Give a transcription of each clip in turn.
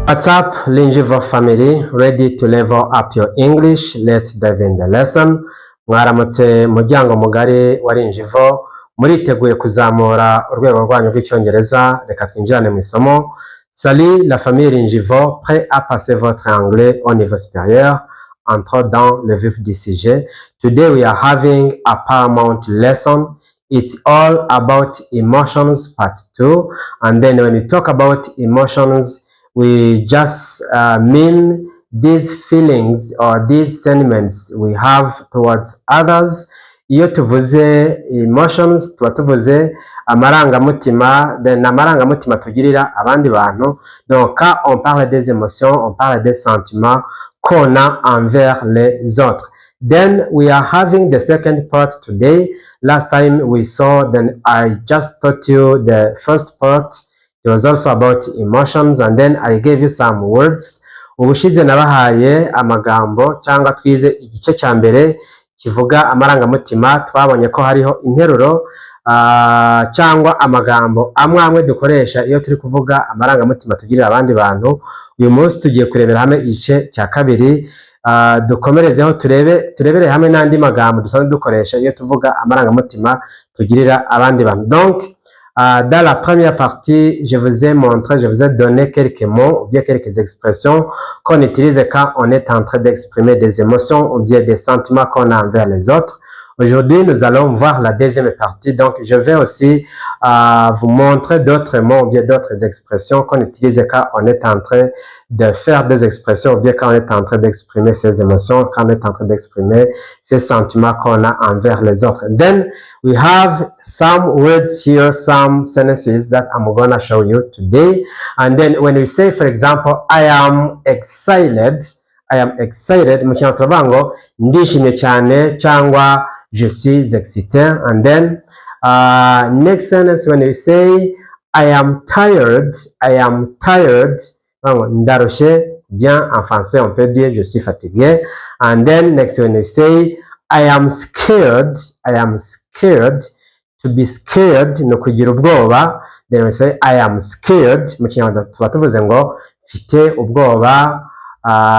What's up, Linjivo family? Ready to level up your English? Let's dive in the lesson. Mwaramutse muryango mugari wa Linjivo, muriteguye kuzamura urwego rwanyu rw'icyongereza. Reka twinjirane mu isomo. Salut la famille Linjivo, prêt à passer votre anglais au niveau supérieur? Entre dans le vif du sujet. Today we are having a paramount lesson. It's all about emotions part 2. And then when we talk about emotions, we just mean these feelings or these sentiments we have towards others. Iyo tuvuze emotions, tuba tuvuze amarangamutima, then amarangamutima tugirira abandi bantu. Donc quand on parle des émotions, on parle des sentiments qu'on a envers les autres. Then we are having the second part today. Last time we saw, then I just taught you the first part. It was also about emotions, and then I gave you some words. Ubushize nabahaye amagambo cyangwa twize igice cya mbere kivuga amarangamutima. Twabonye ko hariho interuro cyangwa amagambo amwe dukoresha iyo turi kuvuga amarangamutima tugirira abandi bantu. Uyu munsi tugiye kurebera hamwe igice cya kabiri, dukomerezeho turebere hamwe n'andi magambo dusanzwe dukoresha iyo tuvuga amarangamutima tugirira abandi bantu. Donc dans la première partie, je vous ai montré, je vous ai donné quelques mots ou bien quelques expressions qu'on utilise quand on est en train d'exprimer des émotions ou bien des sentiments qu'on a envers les autres. Aujourd'hui, nous allons voir la deuxième partie. Donc, je vais aussi vous montrer d'autres mots ou bien d'autres expressions qu'on utilise quand on est en train de faire des expressions ou bien quand on est en train d'exprimer ses émotions, quand on est en train d'exprimer ces sentiments qu'on a envers les autres. Then, we have some words here, some sentences that I'm going to show you today. And then, when we say, for example, I am excited, mu kinyarwanda ndishimye cyane cyangwa je suis excité. And then next sentence, when we say I am tired, ndaroshe, bien en français on peut dire je suis fatigué. And then next, when we say I am scared, to be scared no kugira ubwoba. Then we say I am scared, mu kinyarwanda tuba tuvuze ngo mfite ubwoba,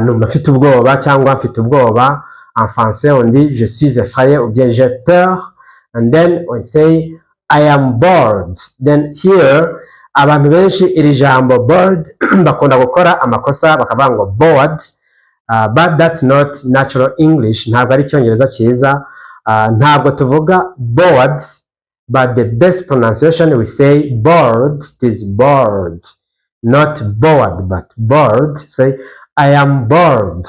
numva mfite ubwoba cyangwa mfite ubwoba. En français, on dit je suis effrayé ou bien j'ai peur. And then we say I am bored. Then here, abantu benshi iri jambo bored bakunda gukora amakosa bakavuga ngo bored, but that's not natural English. Ntabwo ari icyongereza cyiza. Ntabwo tuvuga bored, but the best pronunciation we say bored. It is bored, not bored, but bored. Say I am bored.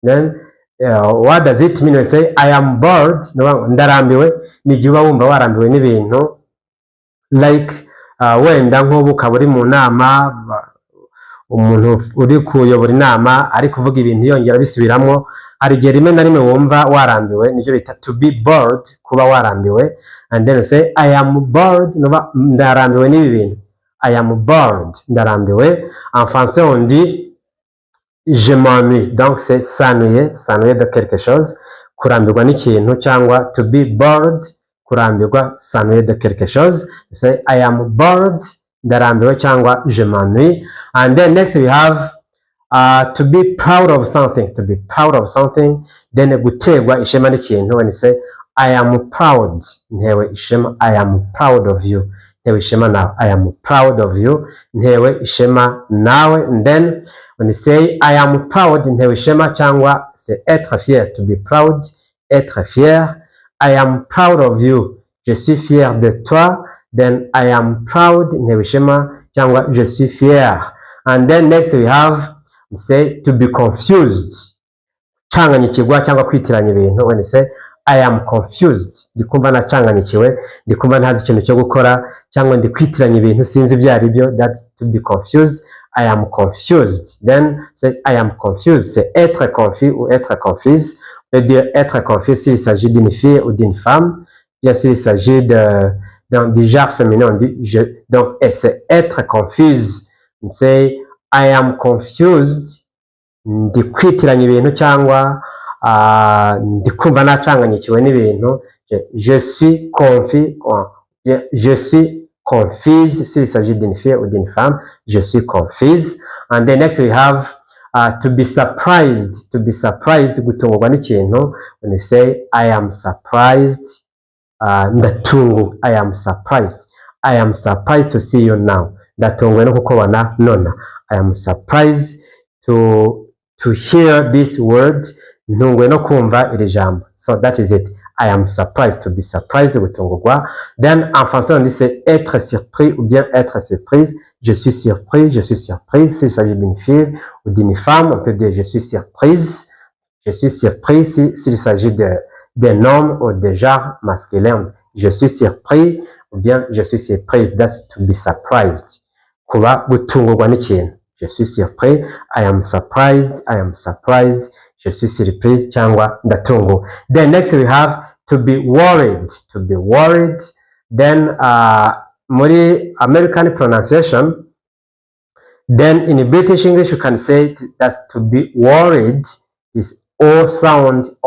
Then what does it mean when we say I am bored? Ndarambiwe. Ni igihe uba wumva warambiwe n'ibintu, like wenda nk'ubu ukaba uri mu nama, umuntu uri kuyobora inama ari kuvuga ibintu yongera bisubiramo. Hari igihe rimwe na rimwe wumva warambiwe, nicyo bita to be bored, kuba warambiwe. And then we say I am bored, ndarambiwe n'ibi bintu. I am bored, ndarambiwe. En français on dit je m'ennuie. Donc c'est s'ennuyer de quelque chose, kurambirwa n'ikintu, cyangwa to be bored, kurambirwa, s'ennuyer de quelque chose. You say I am bored, ndarambiwe cyangwa je m'ennuie. And then next we have to be proud of something, then guterwa ishema n'ikintu. When you say I am proud, ntewe ishema, I am proud of you, ntewe ishema nawe. I am proud of you, ntewe ishema nawe. And then when you say I am proud, ntewe ishema cyangwa c'est être fier, to be proud, être fier. I am proud of you, je suis fier de toi. Then I am proud, ntewe ishema cyangwa je suis fier. And then next we have, we say to be confused, changanyikirwa cyangwa kwitiranya ibintu. When you say I am confused, ndikumva nacanganyikiwe, ndikumva ntazi ikintu cyo gukora, cyangwa ndi kwitiranya ibintu sinzi ibyo ari byo. That's to be confused. I am confused. Then say I am confused, c'est être confus ou être confuse. On peut dire être confus s'il s'agit d'une fille ou d'une femme. Bien s'il s'agit du genre féminin, on dit donc c'est être confuse. On say I am confused, ndi kwitiranya ibintu cyangwa ndikumva nacanganyikiwe n'ibintu. Je suis confus, je suis confuse s'il s'agit d'une fille ou d'une femme. Je suis confuse. And then next we have to be surprised, gutungurwa n'ikintu. When you say I am surprised, ndatungu, I am surprised to see you now. Ndatunguwe no kukubona nona. I am surprised to hear this word. Ntunguwe no kumva iri jambo. So that is it. I am surprised, to be surprised, gutungurwa. Then en français on dit c'est être surpris ou bien être surprise. Je suis surpris, s'il s'agit d'une fille ou d'une femme, on peut dire je suis surprise s'il s'agit d'un homme ou de genre masculin. Je suis surpris ou bien je suis surprise. That's to be surprised. Kuba gutungurwa n'ikintu. Je suis surpris, I am surprised, je suis surpris cyangwa ndatunguwe. Then next we have to be worried, then muri American pronunciation, then in British English you can say that's to be worried is O sound,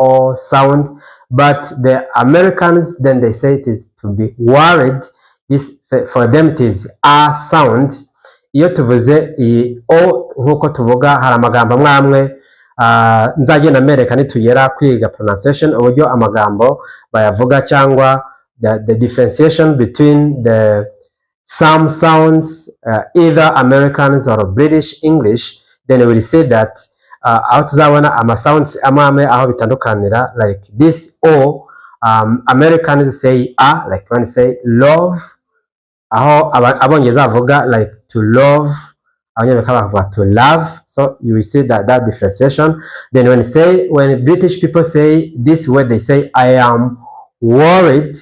but the Americans then they say it is to be worried. This for them it is A sound. Iyo tuvuze iyi O nkuko tuvuga hari amagambo amwe nzagenda mbereka nitugera kwiga pronunciation uburyo amagambo bayavuga cyangwa the differentiation between the some sounds either Americans or British English. Then we will say that aho tuzabona ama sounds amwe aho bitandukanira, like this O, Americans say A, like when say love, aho abongereza bavuga like to love, abanyamerika bavuga to love. So you will see that differentiation. Then when British people say this word, they say I am worried,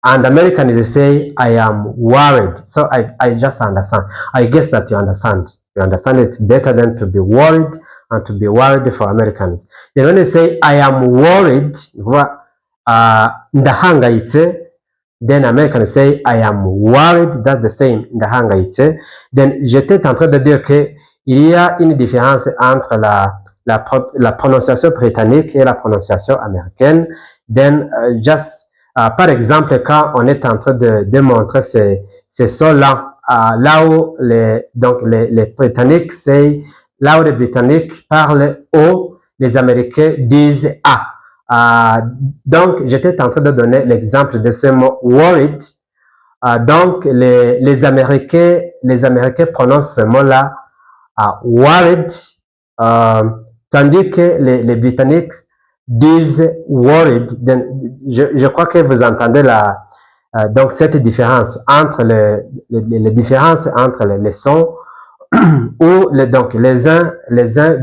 and Americans they say I am worried. So I just understand. I guess that you understand. You understand it better than to be worried and to be worried for Americans. Then when they say I am worried, ndahangayitse, then Americans say I am worried, that's the same, ndahangayitse. Then j'étais en train de dire que il y a une différence entre la prononciation britannique et la prononciation américaine. Then par exemple, quand on est en train de montrer ces sons-là, là où les Britanniques là où les Britanniques parlent O, les Américains disent A. Donc, j'étais en train de donner l'exemple de ce mot worried. Donc, les Américains prononcent ce mot-là worried, tandis que les Britanniques disent worried. Je crois que vous entendez donc cette différence entre les différences entre les sons où donc les uns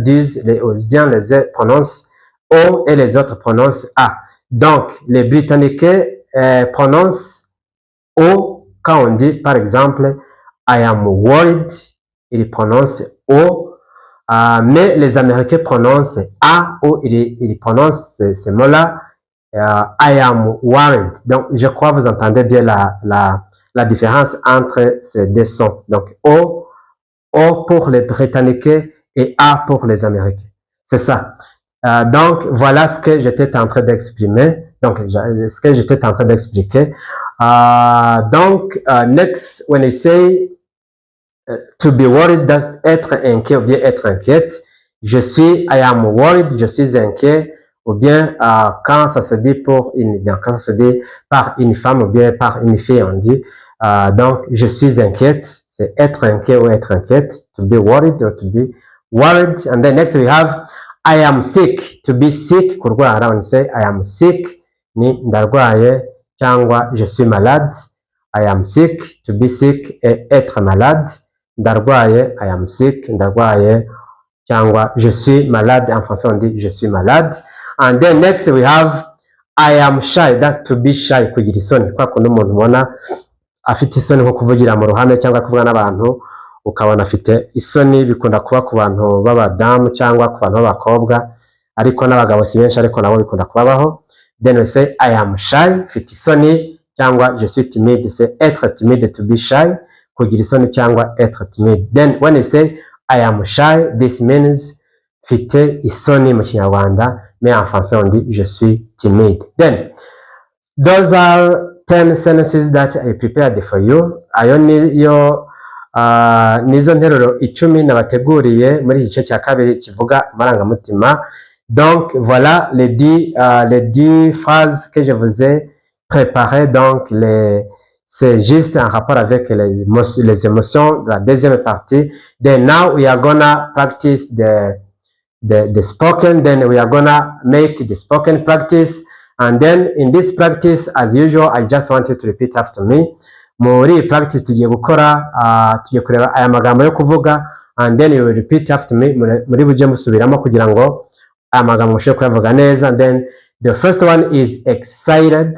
disent bien les uns prononcent O et les autres prononcent A. Donc les Britanniques prononcent O quand on dit par exemple I am worried, ils prononcent O, mais les Américains prononcent A ou ils prononcent ce mot-là I am worried. Donc je crois que vous entendez bien la différence entre ces deux sons. Donc O pour les Britanniques et A pour les Américains. C'est ça. Donc voilà ce que j'étais en train d'exprimer. Donc ce que j'étais en train d'expliquer. Donc next when I say to be worried, être inquiet ou bien être inquiète. I am worried, je suis inquiet, ou bien quand ça se dit quand ça se dit par une femme ou bien par une fille, on dit donc je suis inquiète, c'est être inquiet ou être inquiète, to be worried or to be worried. And then next we have I am sick, to be sick, kurwara, when you say I am sick, ni ndarwaye cyangwa je suis malade. I am sick, to be sick, et être malade. Ndarwaye, I am sick, ndarwaye cyangwa je suis malade. En français on dit je suis malade. And then next we have I am shy, that to be shy, kugira isoni. Kwa kundi umuntu ubona afite isoni nko kuvugira mu ruhame cyangwa kuvuga n'abantu ukabona afite isoni, bikunda kuba ku bantu b'abadamu cyangwa ku bantu b'abakobwa, ariko n'abagabo si benshi, ariko nabo bikunda kubabaho. Then we say I am shy, mfite isoni, cyangwa je suis timide, c'est être timide, to be shy, kugira isoni cyangwa être timide. Then when you say I am shy, this means mfite isoni mu Kinyarwanda, mais en français on dit je suis timide. Then those are 10 sentences that I prepared for you. Ayo niyo nizo nteruro 10 nabateguriye muri iki gice cya kabiri kivuga amarangamutima. Donc voilà les 10 phrases que je vous ai préparées. Donc c'est juste en rapport avec les émotions de la deuxième partie. Then now we are gonna practice the spoken. Then we are gonna make the spoken practice. And then in this practice, as usual, I just want you to repeat after me. Muri practice tugiye gukora, tugiye kureba aya magambo yo kuvuga, and then you will repeat after me. Muri bujye musubiramo kugira ngo aya magambo mushobore kuyavuga neza. And then the first one is excited,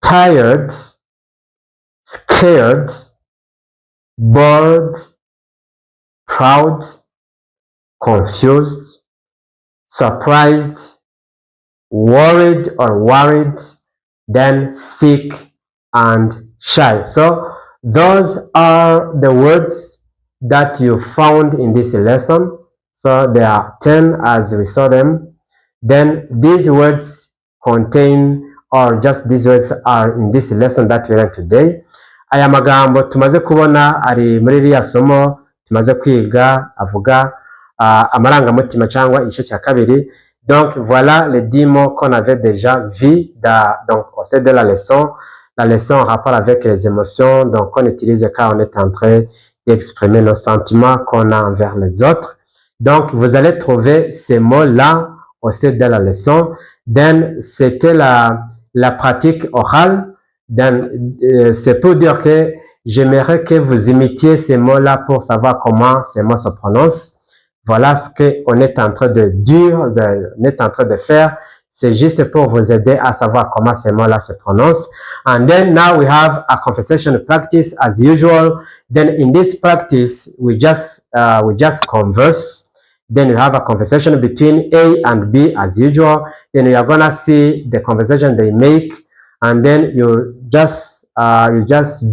tired, scared, bored, proud, confused, surprised, worried or worried, then sick and shy. So those are the words that you found in this lesson. So there are 10 as we saw them. Then these words contain, or just these words are in this lesson that we learned today. Aya magambo tumaze kubona ari muri riya somo tumaze kwiga avuga amarangamutima cyangwa igice cya kabiri. Donc voilà les 10 mots qu'on avait déjà vus donc au sein de la leçon en rapport avec les émotions, donc on utilise quand on est en train d'exprimer nos sentiments qu'on a envers les autres. Donc vous allez trouver ces mots-là au sein de la leçon. Then c'était la pratique orale. C'est pour dire que j'aimerais que vous imitiez ces mots-là pour savoir comment ces mots se prononcent. Voilà ce qu'on est en train de dire, on est en train de faire. C'est juste pour vous aider à savoir comment ces mots-là se prononcent. And then now we have a conversation practice as usual. Then in this practice, we just converse. Then you have a conversation between A and B as usual. Then you are gonna see the conversation they make, and then you just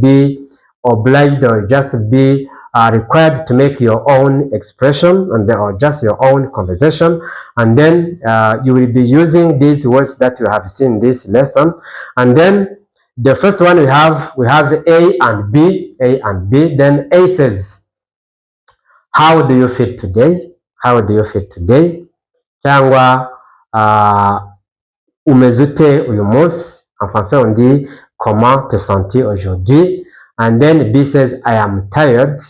be obliged or just be required to make your own expression and or just your own conversation, and then you will be using these words that you have seen in this lesson. And then the first one we have A and B. Then A says, how do you feel today? How do you feel today? Cyangwa umeze ute uyu munsi? En français on dit comment te sens-tu aujourd'hui? And then B says, I am tired.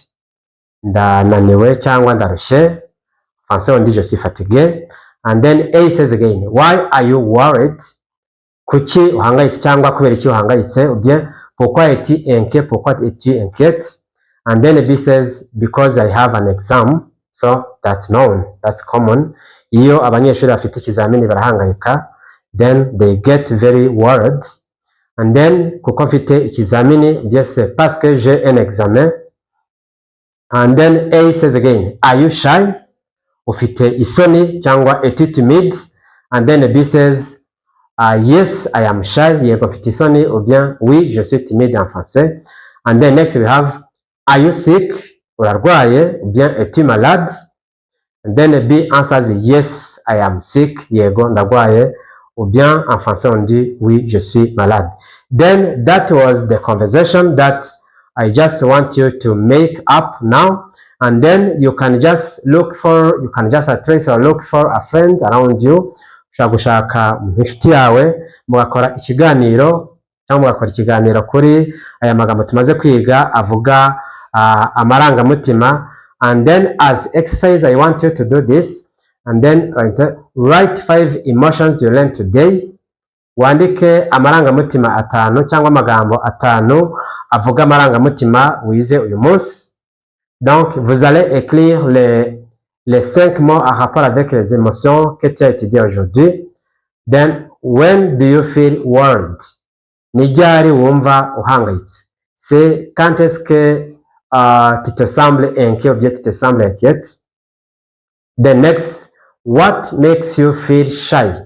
Ndananiwe cyangwa ndarushye. En français on dit je suis fatigué. And then A says again, why are you worried? Kuki uhangayitse cyangwa kubera iki uhangayitse? Ou bien pourquoi es-tu inquiet? Pourquoi es-tu inquiète? And then B says, because I have an exam. So that's known, that's common. Iyo abanyeshuri bafite ikizamini barahangayika, then they get very worried. And then kuko mfite ikizamini, bien c'est parce que j'ai un examen. And then A says again, are you shy? Ufite isoni cyangwa es-tu timide? And then B says, yes, I am shy. Yego mfite isoni, ou bien oui, je suis timide en français. And then next we have, are you sick? Urarwaye, ou bien es-tu malade? And then B answers, yes, I am sick. Yego ndarwaye, ou bien en français on dit, oui, je suis malade. Then that was the conversation that I just want you to make up now. And then you can just trace or look for a friend around you. Ushaka gushaka inshuti yawe mugakora ikiganiro cyangwa mugakora ikiganiro kuri aya magambo tumaze kwiga avuga amarangamutima. And then as exercise I want you to do this, and then write 5 emotions you learned today. Wandike amarangamutima 5 cyangwa amagambo 5 avuga amarangamutima wize uyu munsi. Donc vous allez écrire les 5 mots en rapport avec les émotions que tu as étudiées aujourd'hui. Then when do you feel worried? Ni ryari wumva uhangayitse? C'est quand est-ce que tu te sembles inquiet ou bien tu te sembles inquiète? The next, what makes you feel shy?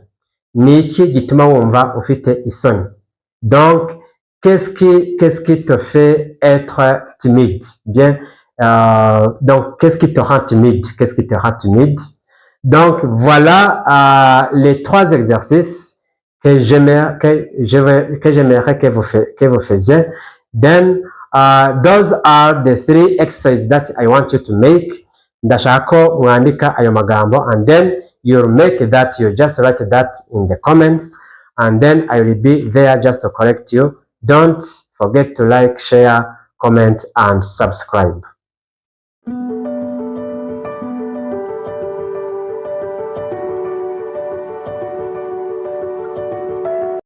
Ni iki gituma wumva ufite isoni? Donc, qu'est-ce qui te fait être timide? Bien, donc, qu'est-ce qui te rend timide? Qu'est-ce qui te rend timide? Donc, voilà les 3 exercices que j'aimerais que vous faisiez. Then, Those are the 3 exercises that I want you to make. Ndashaka ko mwandika ayo magambo, and then you'll make that, you just write that in the comments, and then I will be there just to correct you. Don't forget to like, share, comment, and subscribe.